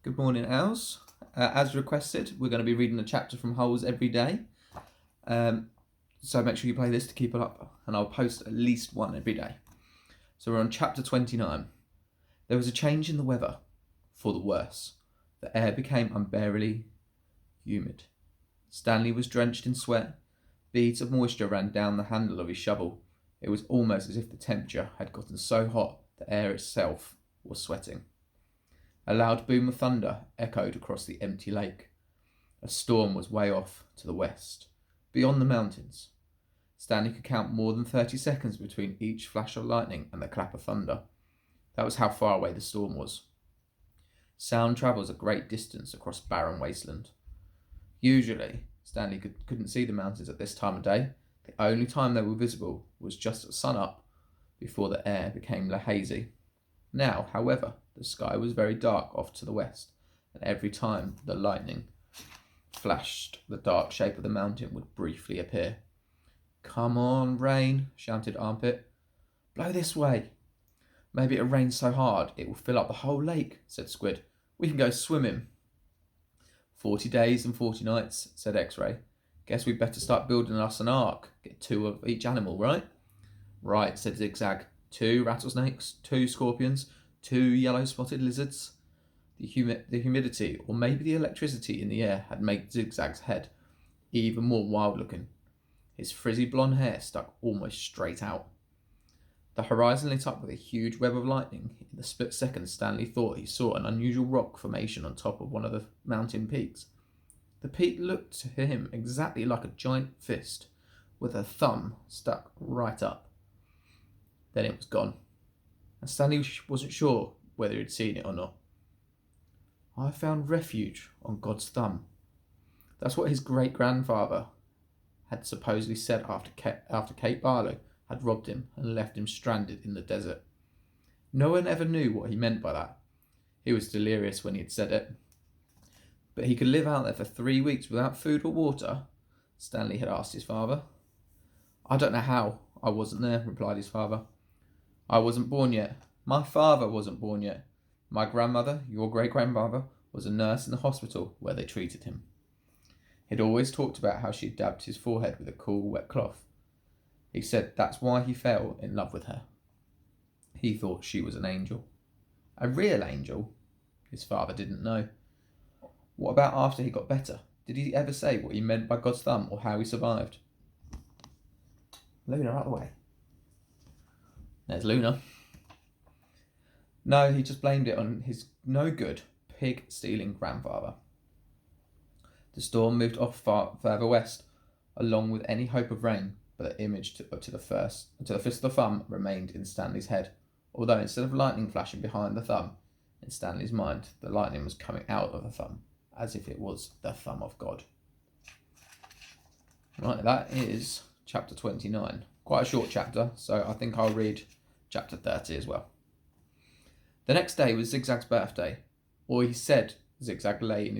Good morning, Owls. As requested, we're going to be reading a chapter from Holes every day. So make sure you play this to keep it up, and I'll post at least one every day. So we're on chapter 29. There was a change in the weather, for the worse. The air became unbearably humid. Stanley was drenched in sweat. Beads of moisture ran down the handle of his shovel. It was almost as if the temperature had gotten so hot the air itself was sweating. A loud boom of thunder echoed across the empty lake. A storm was way off to the west, beyond the mountains. Stanley could count more than 30 seconds between each flash of lightning and the clap of thunder. That was how far away the storm was. Sound travels a great distance across barren wasteland. Usually, Stanley couldn't see the mountains at this time of day. The only time they were visible was just at sun-up, before the air became hazy. Now, however, the sky was very dark off to the west, and every time the lightning flashed, the dark shape of the mountain would briefly appear. "Come on, rain," shouted Armpit. "Blow this way." "Maybe it'll rain so hard it will fill up the whole lake," said Squid. "We can go swimming." 40 days and 40 nights, said X-Ray. "Guess we'd better start building us an ark. Get 2 of each animal, right?" "Right," said Zigzag. 2 rattlesnakes, 2 scorpions, 2 yellow-spotted lizards. The humidity, or maybe the electricity in the air, had made Zigzag's head even more wild-looking. His frizzy blonde hair stuck almost straight out. The horizon lit up with a huge web of lightning. In the split second, Stanley thought he saw an unusual rock formation on top of one of the mountain peaks. The peak looked to him exactly like a giant fist, with a thumb stuck right up. Then it was gone, and Stanley wasn't sure whether he'd seen it or not. "I found refuge on God's thumb." That's what his great-grandfather had supposedly said after Kate Barlow had robbed him and left him stranded in the desert. No one ever knew what he meant by that. He was delirious when he had said it. But he could live out there for 3 weeks without food or water? Stanley had asked his father. "I don't know how. I wasn't there," replied his father. "I wasn't born yet. My father wasn't born yet. My grandmother, your great-grandmother, was a nurse in the hospital where they treated him." He'd always talked about how she dabbed his forehead with a cool, wet cloth. He said that's why he fell in love with her. He thought she was an angel. A real angel? His father didn't know. What about after he got better? Did he ever say what he meant by God's thumb or how he survived? Luna, out of the way. There's Luna. No, he just blamed it on his no-good, pig-stealing grandfather. The storm moved off further west, along with any hope of rain, but the image to the fist of the thumb remained in Stanley's head, although instead of lightning flashing behind the thumb, in Stanley's mind, the lightning was coming out of the thumb, as if it was the thumb of God. Right, that is chapter 29. Quite a short chapter, so I think I'll read chapter 30 as well. The next day was Zigzag's birthday, or he said Zigzag lay in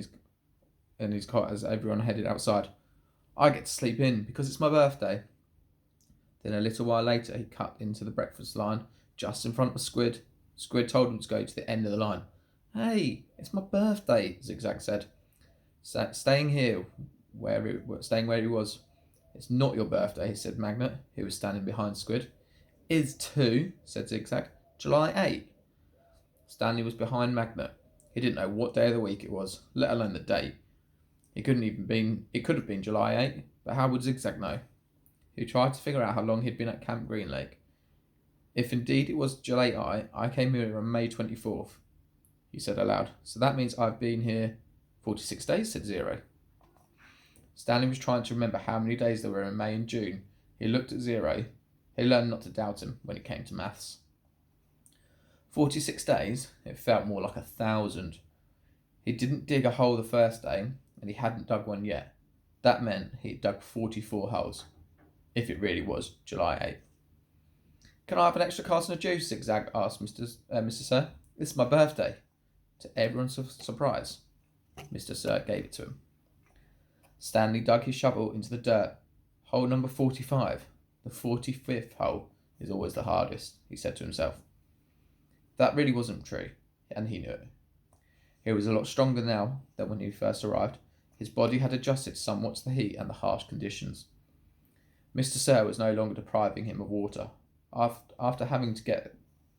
his cot as everyone headed outside. "I get to sleep in because it's my birthday." Then a little while later he cut into the breakfast line just in front of Squid. Squid told him to go to the end of the line. "Hey, it's my birthday," Zigzag said, staying where he was. "It's not your birthday," said Magnet, who was standing behind Squid. "Is too," said Zigzag. "July 8. Stanley was behind Magnet. He didn't know what day of the week it was, let alone the date. It could have been July 8, but how would Zigzag know? He tried to figure out how long he'd been at Camp Green Lake. "If indeed it was July, I came here on May 24th, he said aloud. "So that means I've been here 46 days, said Zero. Stanley was trying to remember how many days there were in May and June. He looked at Zero. He learned not to doubt him when it came to maths. 46 days? It felt more like 1,000. He didn't dig a hole the first day, and he hadn't dug one yet. That meant he'd dug 44 holes, if it really was July 8th. "Can I have an extra carton of juice?" Zigzag asked Mr. Sir. "It's my birthday." To everyone's surprise, Mr. Sir gave it to him. Stanley dug his shovel into the dirt. "Hole number 45. The 45th hole is always the hardest," he said to himself. That really wasn't true, and he knew it. He was a lot stronger now than when he first arrived. His body had adjusted somewhat to the heat and the harsh conditions. Mr. Sir was no longer depriving him of water. After having to get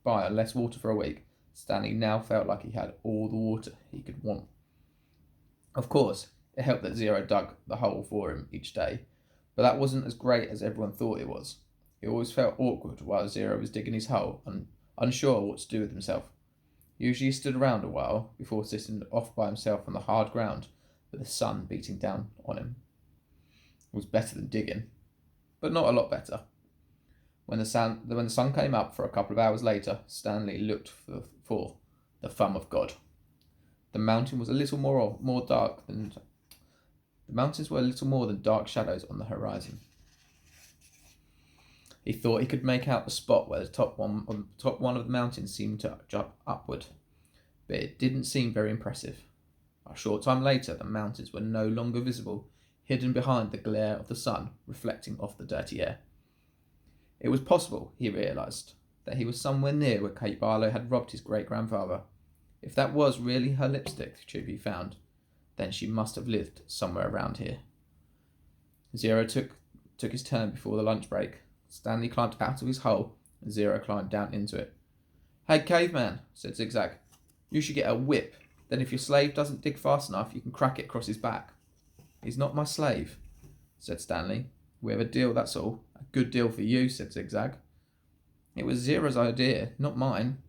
by on less water for a week, Stanley now felt like he had all the water he could want. Of course, it helped that Zero dug the hole for him each day, but that wasn't as great as everyone thought it was. He always felt awkward while Zero was digging his hole and unsure what to do with himself. Usually he stood around a while before sitting off by himself on the hard ground with the sun beating down on him. It was better than digging, but not a lot better. When the sun came up for a couple of hours later, Stanley looked for the thumb of God. The mountain was a little more dark than the mountains were a little more than dark shadows on the horizon. He thought he could make out the spot where the top one of the mountains seemed to jump upward, but it didn't seem very impressive. A short time later, the mountains were no longer visible, hidden behind the glare of the sun reflecting off the dirty air. It was possible, he realised, that he was somewhere near where Kate Barlow had robbed his great-grandfather. If that was really her lipstick tube he found, then she must have lived somewhere around here. Zero took his turn before the lunch break. Stanley climbed out of his hole, and Zero climbed down into it. "Hey, caveman," said Zigzag, "you should get a whip. Then if your slave doesn't dig fast enough, you can crack it across his back." "He's not my slave," said Stanley. "We have a deal, that's all." "A good deal for you," said Zigzag. "It was Zero's idea, not mine."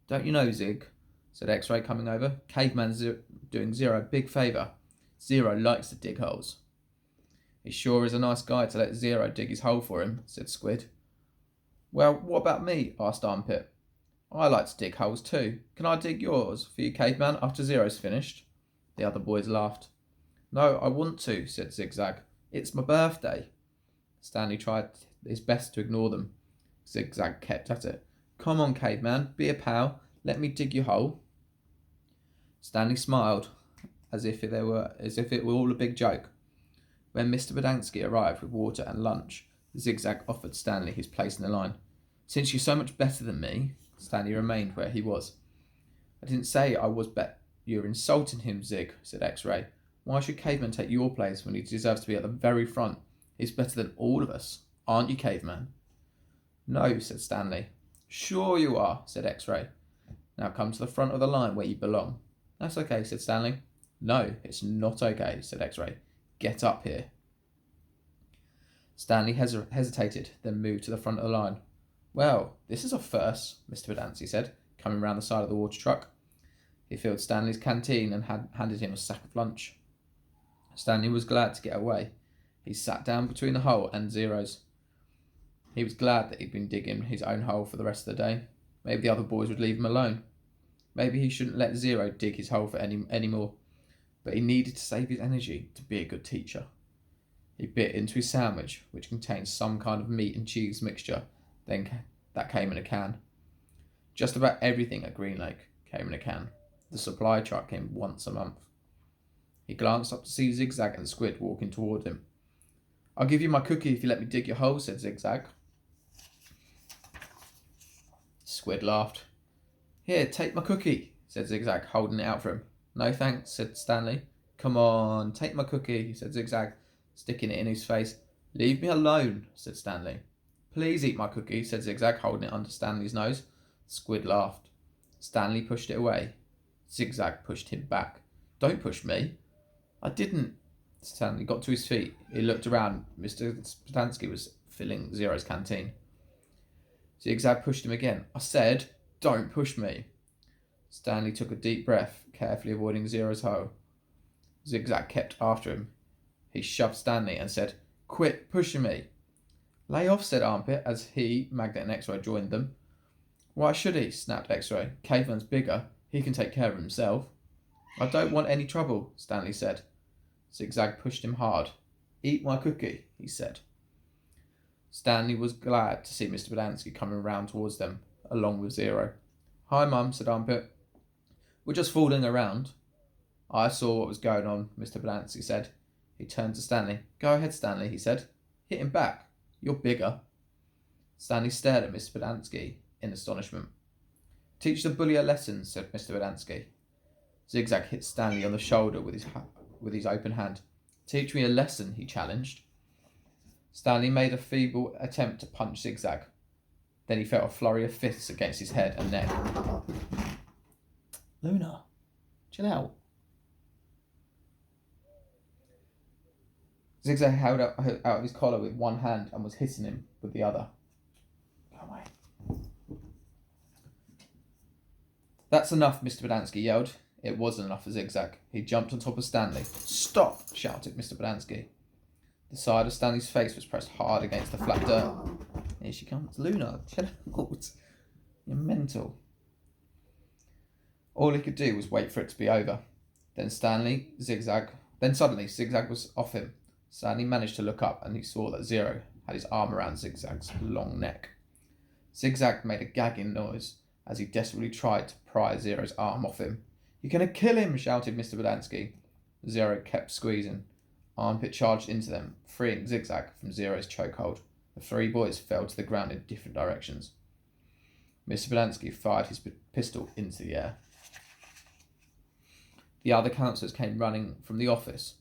"Don't you know, Zig," said X-Ray, coming over, "Caveman's doing Zero a big favour. Zero likes to dig holes." "He sure is a nice guy to let Zero dig his hole for him," said Squid. "Well, what about me?" asked Armpit. "I like to dig holes too. Can I dig yours for you, Caveman, after Zero's finished?" The other boys laughed. "No, I want to," said Zigzag. "It's my birthday." Stanley tried his best to ignore them. Zigzag kept at it. "Come on, Caveman, be a pal. Let me dig your hole." Stanley smiled, as if it were all a big joke. When Mr. Bodansky arrived with water and lunch, Zigzag offered Stanley his place in the line. "Since you're so much better than me," Stanley remained where he was. "I didn't say I was better. You're insulting him, Zig," said X-Ray. "Why should Caveman take your place when he deserves to be at the very front? He's better than all of us. Aren't you, Caveman?" "No," said Stanley. "Sure you are," said X-Ray. "Now come to the front of the line where you belong." "That's okay," said Stanley. "No, it's not okay," said X-Ray. "Get up here." Stanley hesitated, then moved to the front of the line. "Well, this is a first," Mr. Bodansky said, coming round the side of the water truck. He filled Stanley's canteen and handed him a sack of lunch. Stanley was glad to get away. He sat down between the hole and Zero's. He was glad that he'd been digging his own hole for the rest of the day. Maybe the other boys would leave him alone. Maybe he shouldn't let Zero dig his hole for any more. But he needed to save his energy to be a good teacher. He bit into his sandwich, which contained some kind of meat and cheese mixture that came in a can. Just about everything at Green Lake came in a can. The supply truck came once a month. He glanced up to see Zigzag and Squid walking toward him. "I'll give you my cookie if you let me dig your hole," said Zigzag. Squid laughed. "Here, take my cookie," said Zigzag, holding it out for him. "No thanks," said Stanley. "Come on, take my cookie," said Zigzag, sticking it in his face. "Leave me alone," said Stanley. "Please eat my cookie," said Zigzag, holding it under Stanley's nose. Squid laughed. Stanley pushed it away. Zigzag pushed him back. "Don't push me." "I didn't." Stanley got to his feet. He looked around. Mr. Bodansky was filling Zero's canteen. Zigzag pushed him again. "I said, don't push me." Stanley took a deep breath, carefully avoiding Zero's hole. Zigzag kept after him. He shoved Stanley and said, "Quit pushing me." "Lay off," said Armpit, as he, Magnet and X-Ray joined them. "Why should he?" snapped X-Ray. "Caveman's bigger. He can take care of himself." "I don't want any trouble," Stanley said. Zigzag pushed him hard. "Eat my cookie," he said. Stanley was glad to see Mr. Bodansky coming round towards them, along with Zero. "Hi, Mum," said Armpit. "We're just fooling around." "I saw what was going on," Mr. Bodansky said. He turned to Stanley. "Go ahead, Stanley," he said. "Hit him back. You're bigger." Stanley stared at Mr. Bodansky in astonishment. "Teach the bully a lesson," said Mr. Bodansky. Zigzag hit Stanley on the shoulder with his open hand. "Teach me a lesson," he challenged. Stanley made a feeble attempt to punch Zigzag. Then he felt a flurry of fists against his head and neck. "Luna, chill out." Zigzag held out of his collar with one hand and was hitting him with the other. "Go away." "That's enough," Mr. Bodansky yelled. It wasn't enough for Zigzag. He jumped on top of Stanley. "Stop!" shouted Mr. Bodansky. The side of Stanley's face was pressed hard against the flat dirt. "Here she comes. Luna, chill out. You're mental." All he could do was wait for it to be over. Then suddenly, Zigzag was off him. Stanley managed to look up and he saw that Zero had his arm around Zigzag's long neck. Zigzag made a gagging noise as he desperately tried to pry Zero's arm off him. "You're going to kill him," shouted Mr. Bodansky. Zero kept squeezing. Armpit charged into them, freeing Zigzag from Zero's chokehold. The three boys fell to the ground in different directions. Mr. Bodansky fired his pistol into the air. The other counsellors came running from the office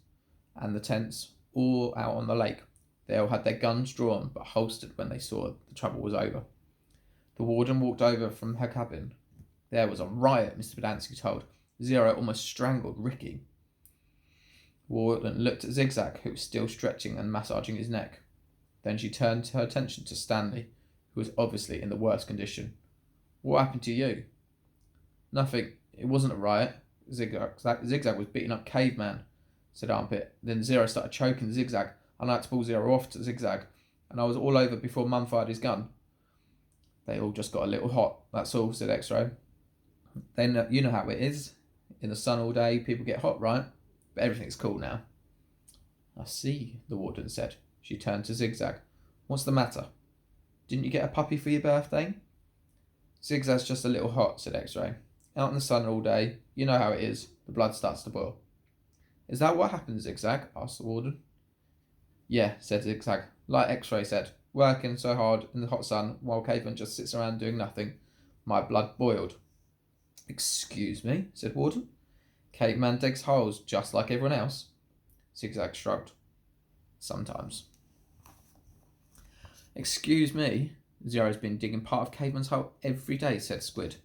and the tents, all out on the lake. They all had their guns drawn but holstered when they saw the trouble was over. The warden walked over from her cabin. There was a riot, Mr. Bodansky told. Zero almost strangled Ricky. Warden looked at Zigzag, who was still stretching and massaging his neck. Then she turned her attention to Stanley, who was obviously in the worst condition. "What happened to you?" "Nothing. It wasn't a riot. Zigzag was beating up Caveman," said Armpit. Then Zero started choking Zigzag, and I had to pull Zero off to Zigzag, and I was all over before Mum fired his gun. "They all just got a little hot, that's all," said X-Ray. "Then you know how it is. In the sun all day, people get hot, right? But everything's cool now." "I see," the warden said. She turned to Zigzag. "What's the matter? Didn't you get a puppy for your birthday?" "Zigzag's just a little hot," said X-Ray. "Out in the sun all day, you know how it is. The blood starts to boil." "Is that what happened, Zigzag?" asked the warden. "Yeah," said Zigzag. "Like X-Ray said, working so hard in the hot sun while Caveman just sits around doing nothing. My blood boiled." "Excuse me," said Warden. "Caveman digs holes just like everyone else." Zigzag shrugged. "Sometimes." "Excuse me, Zero's been digging part of Caveman's hole every day," said Squid.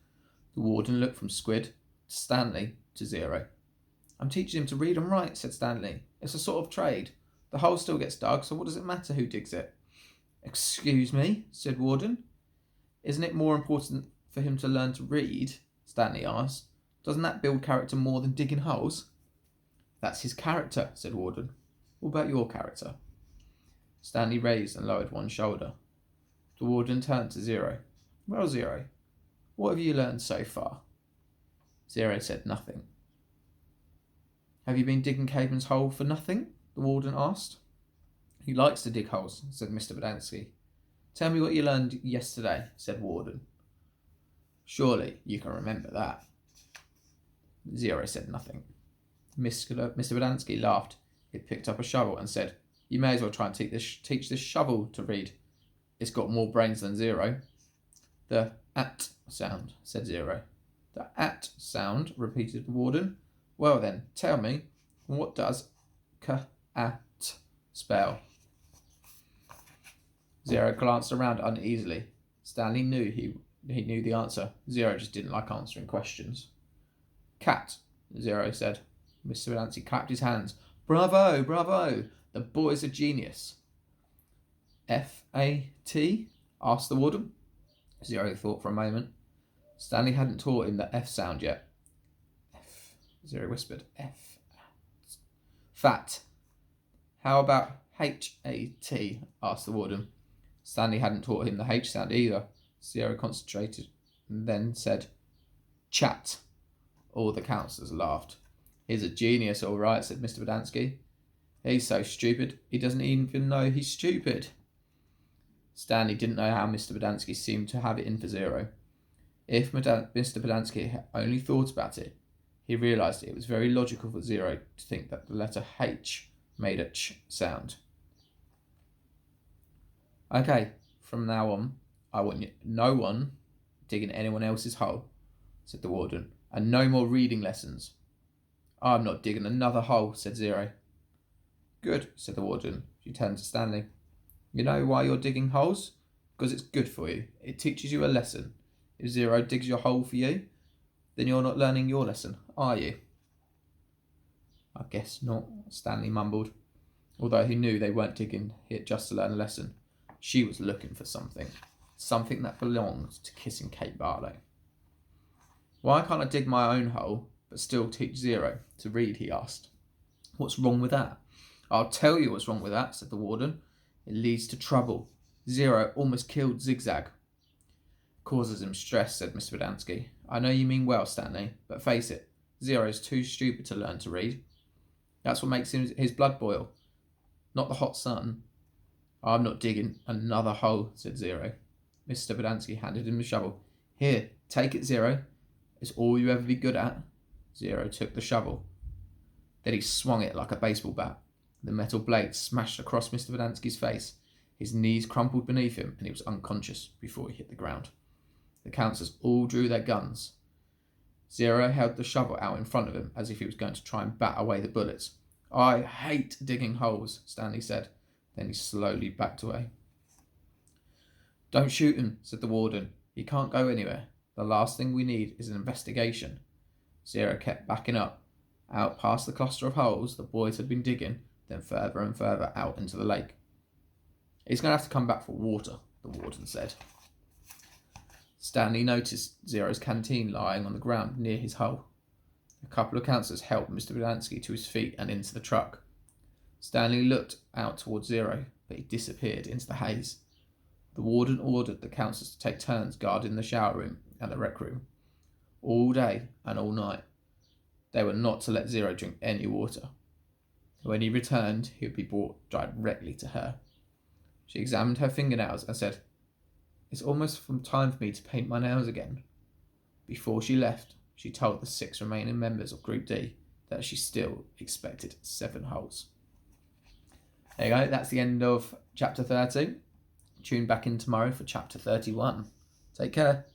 The warden looked from Squid to Stanley to Zero. "I'm teaching him to read and write," said Stanley. "It's a sort of trade. The hole still gets dug, so what does it matter who digs it?" "Excuse me," said Warden. "Isn't it more important for him to learn to read?" Stanley asked. "Doesn't that build character more than digging holes?" "That's his character," said Warden. "What about your character?" Stanley raised and lowered one shoulder. The warden turned to Zero. "Well, Zero, what have you learned so far?" Zero said nothing. "Have you been digging Caveman's hole for nothing?" the warden asked. "He likes to dig holes," said Mr. Bodansky. "Tell me what you learned yesterday," said Warden. "Surely you can remember that." Zero said nothing. Mr. Bodansky laughed. He picked up a shovel and said, "You may as well try and teach this shovel to read. It's got more brains than Zero." "The at sound," said Zero. "The at sound," repeated the warden. "Well then, tell me, what does k-at spell?" Zero glanced around uneasily. Stanley knew he knew the answer. Zero just didn't like answering questions. "Cat," Zero said. Mr. Bodansky clapped his hands. "Bravo, bravo! The boy's a genius." "F-A-T?" asked the warden. Zero thought for a moment. Stanley hadn't taught him the F sound yet. "F," Zero whispered. "F. Fat." "How about H-A-T?" asked the warden. Stanley hadn't taught him the H sound either. Zero concentrated and then said, "Chat." All the counsellors laughed. "He's a genius, all right," said Mr. Bodansky. "He's so stupid, he doesn't even know he's stupid." Stanley didn't know how Mr. Bodansky seemed to have it in for Zero. If Mr. Bodansky had only thought about it, he realised it was very logical for Zero to think that the letter H made a ch sound. "Okay, from now on, I want no one digging anyone else's hole," said the warden, "and no more reading lessons. I'm not digging another hole, said Zero. Good, said the warden. She turned to Stanley. You know why you're digging holes? Because it's good for you. It teaches you a lesson. If Zero digs your hole for you, then you're not learning your lesson, are you? I guess not, Stanley mumbled. Although he knew they weren't digging it just to learn a lesson. She was looking for something. Something that belonged to kissing Kate Barlow. Why can't I dig my own hole, but still teach Zero to read, he asked. What's wrong with that? I'll tell you what's wrong with that, said the warden. It leads to trouble. Zero almost killed Zigzag. Causes him stress, said Mr. Verdansky. I know you mean well, Stanley, but face it, Zero's too stupid to learn to read. That's what makes his blood boil, not the hot sun. I'm not digging another hole, said Zero. Mr. Verdansky handed him the shovel. Here, take it, Zero. It's all you ever be good at. Zero took the shovel. Then he swung it like a baseball bat. The metal blade smashed across Mr. Verdansky's face. His knees crumpled beneath him and he was unconscious before he hit the ground. The counsellors all drew their guns. Zero held the shovel out in front of him as if he was going to try and bat away the bullets. I hate digging holes, Stanley said. Then he slowly backed away. Don't shoot him, said the warden. He can't go anywhere. The last thing we need is an investigation. Zero kept backing up, out past the cluster of holes the boys had been digging, then further and further out into the lake. He's going to have to come back for water, the warden said. Stanley noticed Zero's canteen lying on the ground near his hole. A couple of counsellors helped Mr. Verdansky to his feet and into the truck. Stanley looked out towards Zero, but he disappeared into the haze. The warden ordered the counsellors to take turns guarding the shower room and the rec room. All day and all night. They were not to let Zero drink any water. When he returned, he would be brought directly to her. She examined her fingernails and said, It's almost time for me to paint my nails again. Before she left, she told the 6 remaining members of Group D that she still expected 7 holes. There you go, that's the end of chapter 30. Tune back in tomorrow for chapter 31. Take care.